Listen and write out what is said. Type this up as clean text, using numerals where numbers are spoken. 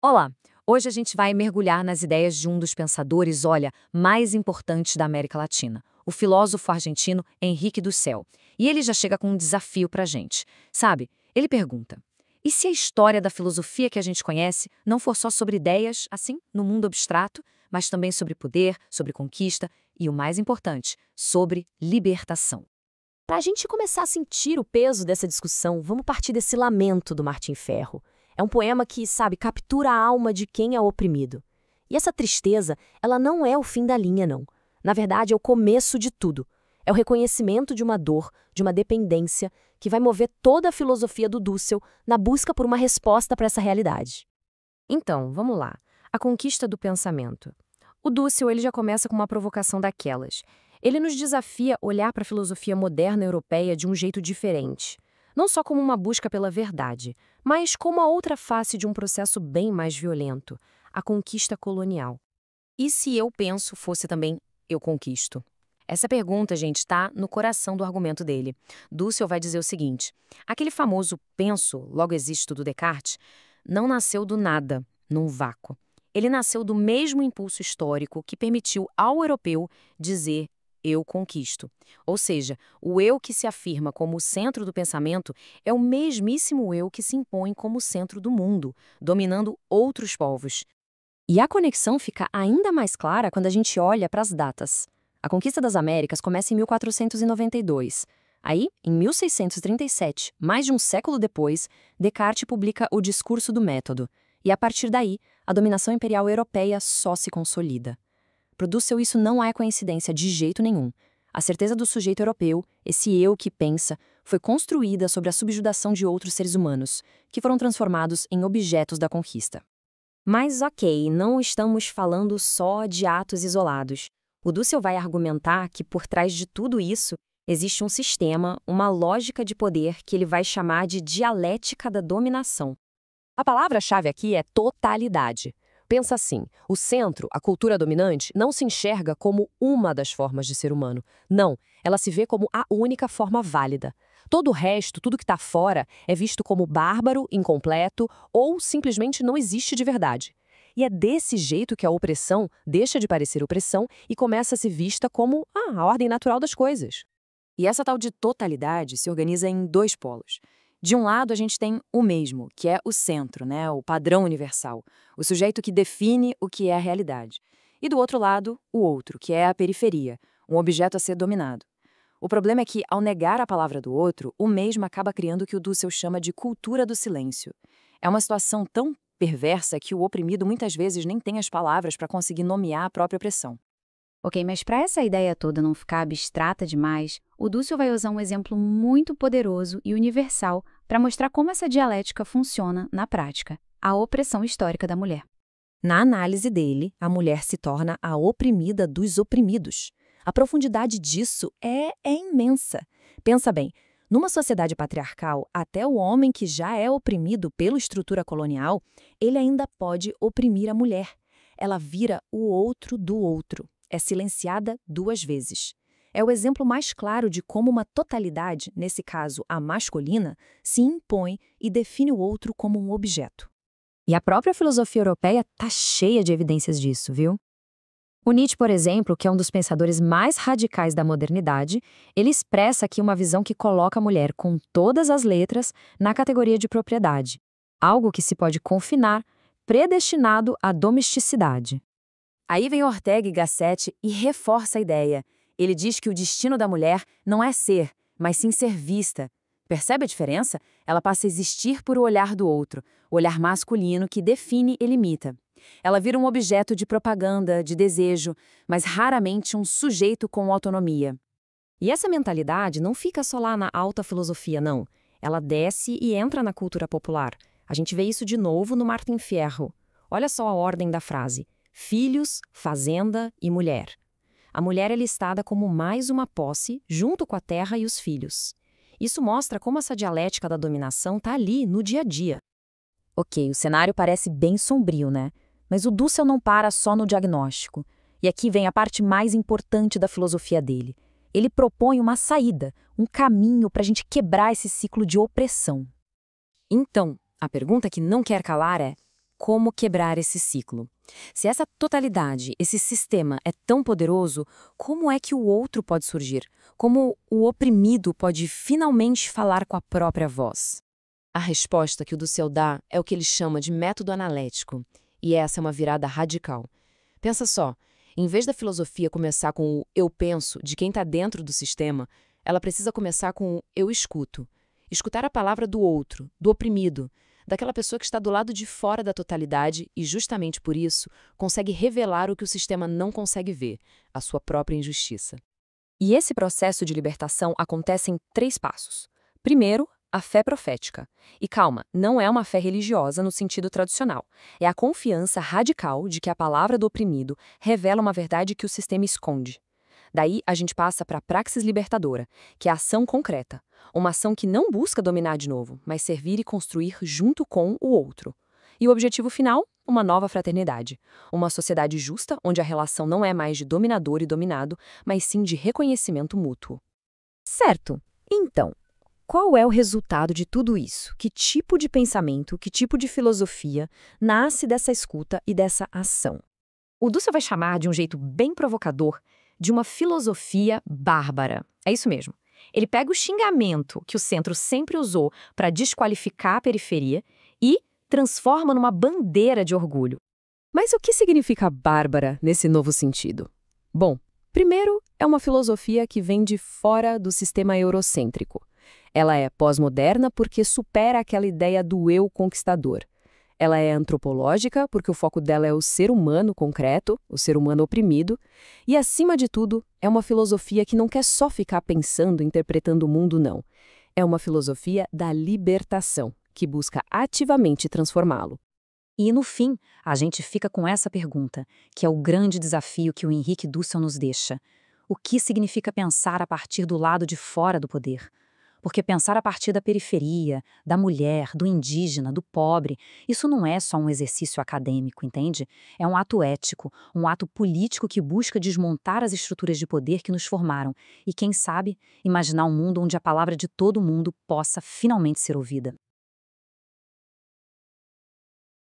Olá! Hoje a gente vai mergulhar nas ideias de um dos pensadores, olha, mais importantes da América Latina, o filósofo argentino Henrique Dussel. E ele já chega com um desafio pra gente. Sabe, ele pergunta: e se a história da filosofia que a gente conhece não for só sobre ideias, assim, no mundo abstrato, mas também sobre poder, sobre conquista e, o mais importante, sobre libertação? Para a gente começar a sentir o peso dessa discussão, vamos partir desse lamento do Martim Ferro. É um poema que, sabe, captura a alma de quem é oprimido. E essa tristeza, ela não é o fim da linha, não. Na verdade, é o começo de tudo. É o reconhecimento de uma dor, de uma dependência, que vai mover toda a filosofia do Dussel na busca por uma resposta para essa realidade. Então, vamos lá. A conquista do pensamento. O Dussel ele já começa com uma provocação daquelas. Ele nos desafia a olhar para a filosofia moderna europeia de um jeito diferente. Não só como uma busca pela verdade, mas como a outra face de um processo bem mais violento, a conquista colonial. E se eu penso fosse também eu conquisto? Essa pergunta, gente, está no coração do argumento dele. Dussel vai dizer o seguinte: aquele famoso penso, logo existo do Descartes, não nasceu do nada, num vácuo. Ele nasceu do mesmo impulso histórico que permitiu ao europeu dizer eu conquisto. Ou seja, o eu que se afirma como o centro do pensamento é o mesmíssimo eu que se impõe como o centro do mundo, dominando outros povos. E a conexão fica ainda mais clara quando a gente olha para as datas. A conquista das Américas começa em 1492. Aí, em 1637, mais de um século depois, Descartes publica o Discurso do Método. E a partir daí, a dominação imperial europeia só se consolida. Para Dussel, isso não é coincidência de jeito nenhum. A certeza do sujeito europeu, esse eu que pensa, foi construída sobre a subjugação de outros seres humanos, que foram transformados em objetos da conquista. Mas ok, não estamos falando só de atos isolados. O Dussel vai argumentar que por trás de tudo isso existe um sistema, uma lógica de poder que ele vai chamar de dialética da dominação. A palavra-chave aqui é totalidade. Pensa assim, o centro, a cultura dominante, não se enxerga como uma das formas de ser humano. Não, ela se vê como a única forma válida. Todo o resto, tudo que está fora, é visto como bárbaro, incompleto ou simplesmente não existe de verdade. E é desse jeito que a opressão deixa de parecer opressão e começa a ser vista como a ordem natural das coisas. E essa tal de totalidade se organiza em dois polos. De um lado, a gente tem o mesmo, que é o centro, né, o padrão universal, o sujeito que define o que é a realidade. E do outro lado, o outro, que é a periferia, um objeto a ser dominado. O problema é que, ao negar a palavra do outro, o mesmo acaba criando o que o Dussel chama de cultura do silêncio. É uma situação tão perversa que o oprimido muitas vezes nem tem as palavras para conseguir nomear a própria opressão. Ok, mas para essa ideia toda não ficar abstrata demais, o Dussel vai usar um exemplo muito poderoso e universal para mostrar como essa dialética funciona na prática: a opressão histórica da mulher. Na análise dele, a mulher se torna a oprimida dos oprimidos. A profundidade disso é imensa. Pensa bem, numa sociedade patriarcal, até o homem que já é oprimido pela estrutura colonial, ele ainda pode oprimir a mulher. Ela vira o outro do outro. É silenciada duas vezes. É o exemplo mais claro de como uma totalidade, nesse caso a masculina, se impõe e define o outro como um objeto. E a própria filosofia europeia está cheia de evidências disso, viu? O Nietzsche, por exemplo, que é um dos pensadores mais radicais da modernidade, ele expressa aqui uma visão que coloca a mulher com todas as letras na categoria de propriedade, algo que se pode confinar, predestinado à domesticidade. Aí vem Ortega y Gasset e reforça a ideia. Ele diz que o destino da mulher não é ser, mas sim ser vista. Percebe a diferença? Ela passa a existir por o olhar do outro, o olhar masculino que define e limita. Ela vira um objeto de propaganda, de desejo, mas raramente um sujeito com autonomia. E essa mentalidade não fica só lá na alta filosofia, não. Ela desce e entra na cultura popular. A gente vê isso de novo no Martim Fierro. Olha só a ordem da frase: filhos, fazenda e mulher. A mulher é listada como mais uma posse, junto com a terra e os filhos. Isso mostra como essa dialética da dominação está ali, no dia a dia. Ok, o cenário parece bem sombrio, né? Mas o Dussel não para só no diagnóstico. E aqui vem a parte mais importante da filosofia dele. Ele propõe uma saída, um caminho para a gente quebrar esse ciclo de opressão. Então, a pergunta que não quer calar é: como quebrar esse ciclo. Se essa totalidade, esse sistema é tão poderoso, como é que o outro pode surgir? Como o oprimido pode finalmente falar com a própria voz? A resposta que o Dussel dá é o que ele chama de método analético, e essa é uma virada radical. Pensa só, em vez da filosofia começar com o eu penso de quem está dentro do sistema, ela precisa começar com o eu escuto. Escutar a palavra do outro, do oprimido, daquela pessoa que está do lado de fora da totalidade e, justamente por isso, consegue revelar o que o sistema não consegue ver, a sua própria injustiça. E esse processo de libertação acontece em 3 passos. Primeiro, a fé profética. E calma, não é uma fé religiosa no sentido tradicional. É a confiança radical de que a palavra do oprimido revela uma verdade que o sistema esconde. Daí, a gente passa para a praxis libertadora, que é a ação concreta. Uma ação que não busca dominar de novo, mas servir e construir junto com o outro. E o objetivo final? Uma nova fraternidade. Uma sociedade justa, onde a relação não é mais de dominador e dominado, mas sim de reconhecimento mútuo. Certo. Então, qual é o resultado de tudo isso? Que tipo de pensamento, que tipo de filosofia nasce dessa escuta e dessa ação? O Dussel vai chamar, de um jeito bem provocador, de uma filosofia bárbara. É isso mesmo. Ele pega o xingamento que o centro sempre usou para desqualificar a periferia e transforma numa bandeira de orgulho. Mas o que significa bárbara nesse novo sentido? Bom, primeiro, é uma filosofia que vem de fora do sistema eurocêntrico. Ela é pós-moderna porque supera aquela ideia do eu conquistador. Ela é antropológica porque o foco dela é o ser humano concreto, o ser humano oprimido, e, acima de tudo, é uma filosofia que não quer só ficar pensando, interpretando o mundo, não. É uma filosofia da libertação, que busca ativamente transformá-lo. E, no fim, a gente fica com essa pergunta, que é o grande desafio que o Henrique Dussel nos deixa. O que significa pensar a partir do lado de fora do poder? Porque pensar a partir da periferia, da mulher, do indígena, do pobre, isso não é só um exercício acadêmico, entende? É um ato ético, um ato político que busca desmontar as estruturas de poder que nos formaram e, quem sabe, imaginar um mundo onde a palavra de todo mundo possa finalmente ser ouvida.